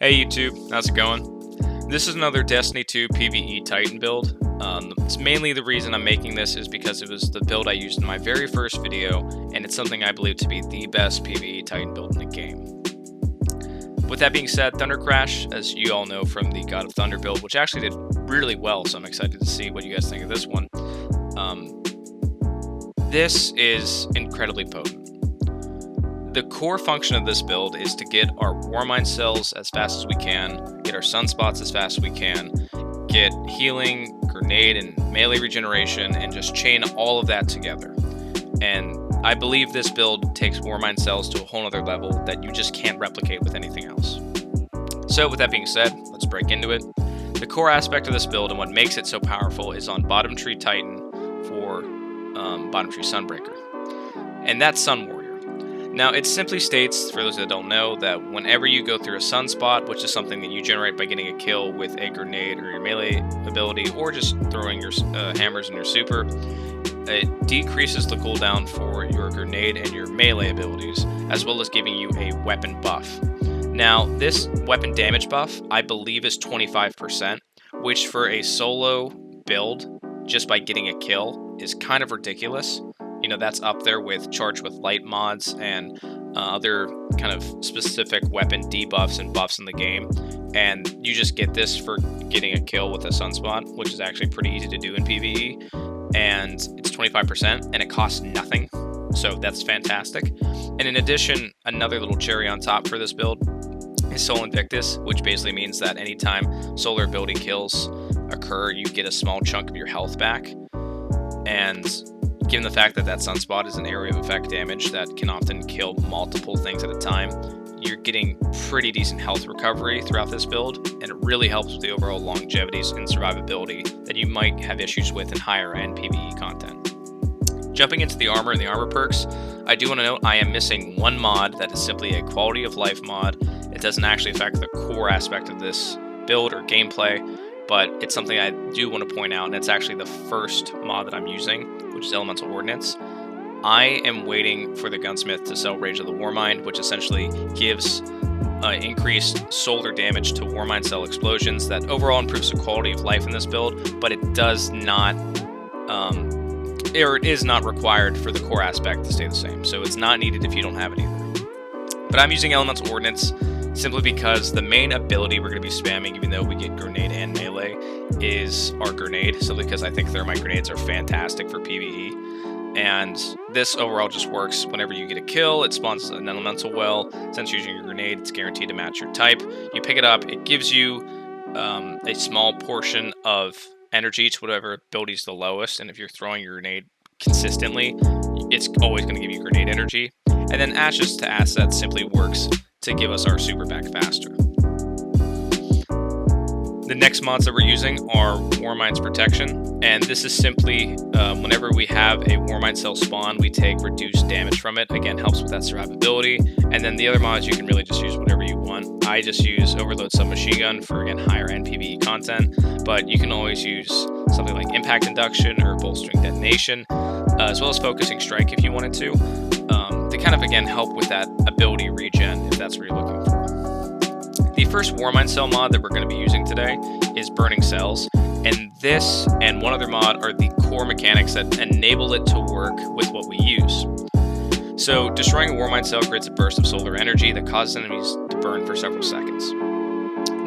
Hey YouTube, how's it going? This is another Destiny 2 PvE Titan build. It's mainly the reason I'm making this is because it was the build I used in my very first video, and it's something I believe to be the best PvE Titan build in the game. With that being said, Thunder Crash, as you all know from the God of Thunder build, which actually did really well, so I'm excited to see what you guys think of this one. This is incredibly potent. The core function of this build is to get our Warmind cells as fast as we can, get our sunspots as fast as we can, get healing, grenade, and melee regeneration, and just chain all of that together. And I believe this build takes Warmind cells to a whole other level that you just can't replicate with anything else. So with that being said, let's break into it. The core aspect of this build and what makes it so powerful is on Bottom Tree Titan for Bottom Tree Sunbreaker. And that's Sun Warrior. Now, it simply states, for those that don't know, that whenever you go through a sunspot, which is something that you generate by getting a kill with a grenade or your melee ability, or just throwing your hammers and your super, it decreases the cooldown for your grenade and your melee abilities, as well as giving you a weapon buff. Now, this weapon damage buff, I believe, is 25%, which for a solo build, just by getting a kill, is kind of ridiculous. You know, that's up there with Charge with Light mods and other kind of specific weapon debuffs and buffs in the game. And you just get this for getting a kill with a sunspot, which is actually pretty easy to do in PvE. And it's 25%, and it costs nothing. So that's fantastic. And in addition, another little cherry on top for this build is Soul Invictus, which basically means that anytime solar ability kills occur, you get a small chunk of your health back. And given the fact that that sunspot is an area of effect damage that can often kill multiple things at a time, you're getting pretty decent health recovery throughout this build, and it really helps with the overall longevities and survivability that you might have issues with in higher end PvE content. Jumping into the armor and the armor perks, I do want to note I am missing one mod that is simply a quality of life mod. It doesn't actually affect the core aspect of this build or gameplay, but it's something I do want to point out, and it's actually the first mod that I'm using, which is Elemental Ordnance. I am waiting for the gunsmith to sell Rage of the Warmind, which essentially gives increased solar damage to Warmind cell explosions that overall improves the quality of life in this build, but it does not, or it is not required for the core aspect to stay the same, so it's not needed if you don't have it either. But I'm using Elemental Ordnance simply because the main ability we're going to be spamming, even though we get grenade and melee, is our grenade, simply because I think thermite grenades are fantastic for PvE. And this overall just works whenever you get a kill, it spawns an elemental well. Since using your grenade, it's guaranteed to match your type. You pick it up, it gives you a small portion of energy to whatever ability is the lowest, and if you're throwing your grenade consistently, it's always going to give you grenade energy. And then Ashes to Assets simply works to give us our super back faster. The next mods that we're using are Warmind's Protection, and this is simply whenever we have a Warmind cell spawn, we take reduced damage from it. Again, helps with that survivability. And then the other mods, you can really just use whatever you want. I just use Overload Submachine Gun for, again, higher end PvE content, but you can always use something like Impact Induction or Bolstering Detonation, as well as Focusing Strike if you wanted to kind of, again, help with that ability regen if that's what you're looking for. The first Warmind cell mod that we're going to be using today is Burning Cells, and this and one other mod are the core mechanics that enable it to work with what we use. So destroying a Warmind cell creates a burst of solar energy that causes enemies to burn for several seconds.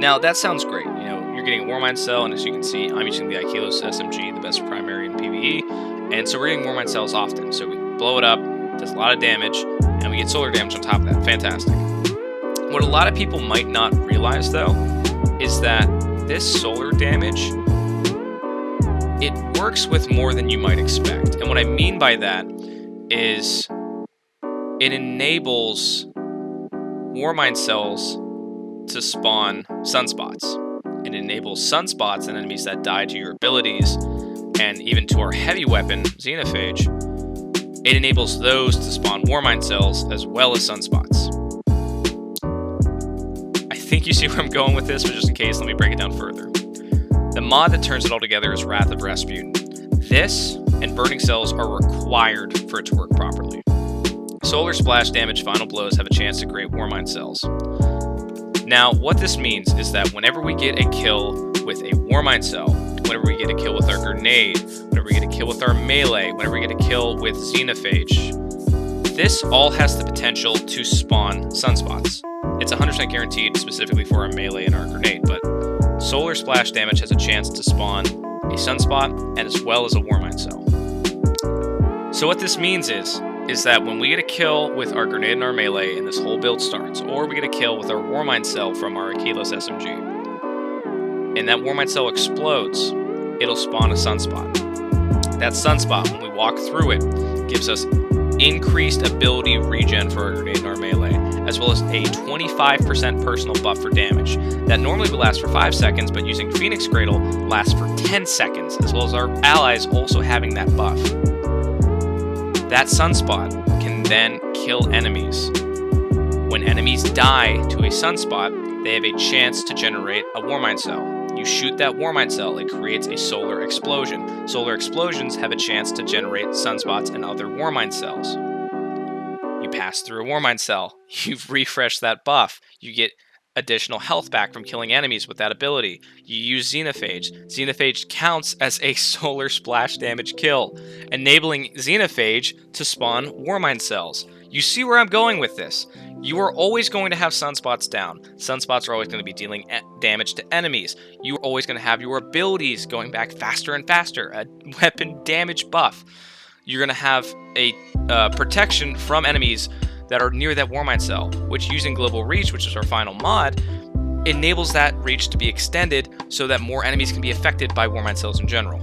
Now that sounds great, you know, you're getting a Warmind cell, and as you can see, I'm using the Aikilos SMG, the best primary in PvE, and so we're getting Warmind cells often, so we blow it up, does a lot of damage, and we get solar damage on top of that. Fantastic. What a lot of people might not realize, though, is that this solar damage, it works with more than you might expect. And what I mean by that is it enables Warmind cells to spawn sunspots. It enables sunspots and enemies that die to your abilities, and even to our heavy weapon, Xenophage. It enables those to spawn Warmind cells as well as sunspots. I think you see where I'm going with this, but just in case, let me break it down further. The mod that turns it all together is Wrath of Rasputin. This and Burning Cells are required for it to work properly. Solar Splash damage final blows have a chance to create Warmind cells. Now, what this means is that whenever we get a kill with a Warmind cell, whenever we get a kill with our grenade, whenever we get a kill with our melee, whenever we get a kill with xenophage, this all has the potential to spawn sunspots. It's 100% guaranteed specifically for our melee and our grenade, but solar splash damage has a chance to spawn a sunspot and as well as a Warmind cell. So what this means is that when we get a kill with our grenade and our melee and this whole build starts, or we get a kill with our Warmind cell from our Achilles SMG, and that Warmind cell explodes, it'll spawn a sunspot. That sunspot, when we walk through it, gives us increased ability regen for our grenade and our melee, as well as a 25% personal buff for damage. That normally would last for 5 seconds, but using Phoenix Cradle lasts for 10 seconds, as well as our allies also having that buff. That sunspot can then kill enemies. When enemies die to a sunspot, they have a chance to generate a Warmind cell. You shoot that Warmind cell, it creates a solar explosion. Solar explosions have a chance to generate sunspots and other Warmind cells. You pass through a Warmind cell, you've refreshed that buff, you get additional health back from killing enemies with that ability. You use xenophage. Xenophage counts as a solar splash damage kill, enabling xenophage to spawn Warmind cells. You see where I'm going with this. You are always going to have sunspots down. Sunspots are always going to be dealing damage to enemies. You are always going to have your abilities going back faster and faster, a weapon damage buff. You're going to have a protection from enemies that are near that Warmind cell, which using Global Reach, which is our final mod, enables that reach to be extended so that more enemies can be affected by Warmind cells in general.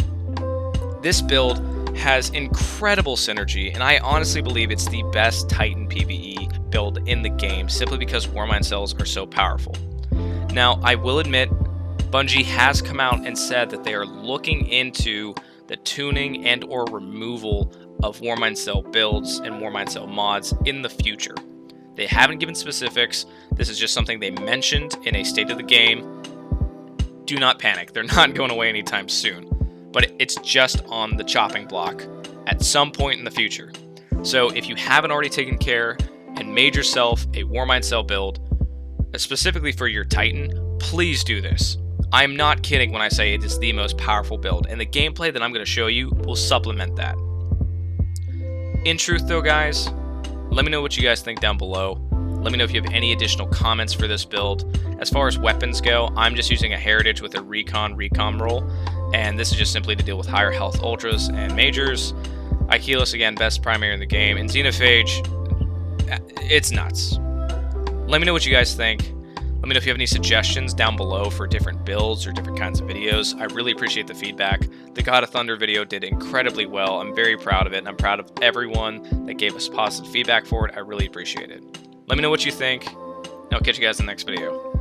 This build has incredible synergy, and I honestly believe it's the best Titan PvE build in the game, simply because Warmind cells are so powerful. Now, I will admit, Bungie has come out and said that they are looking into the tuning and or removal of Warmind cell builds and Warmind cell mods in the future. They haven't given specifics. This is just something they mentioned in a state of the game. Do not panic. They're not going away anytime soon. But it's just on the chopping block at some point in the future. So if you haven't already taken care and made yourself a Warmind cell build, specifically for your Titan, please do this. I'm not kidding when I say it is the most powerful build, and the gameplay that I'm going to show you will supplement that. In truth though, guys, let me know what you guys think down below. Let me know if you have any additional comments for this build. As far as weapons go, I'm just using a Heritage with a recon roll, and this is just simply to deal with higher health ultras and majors. Achilles, again, best primary in the game, and Xenophage, it's nuts. Let me know what you guys think. Let me know if you have any suggestions down below for different builds or different kinds of videos. I really appreciate the feedback. The God of Thunder video did incredibly well. I'm very proud of it, and I'm proud of everyone that gave us positive feedback for it. I really appreciate it. Let me know what you think, and I'll catch you guys in the next video.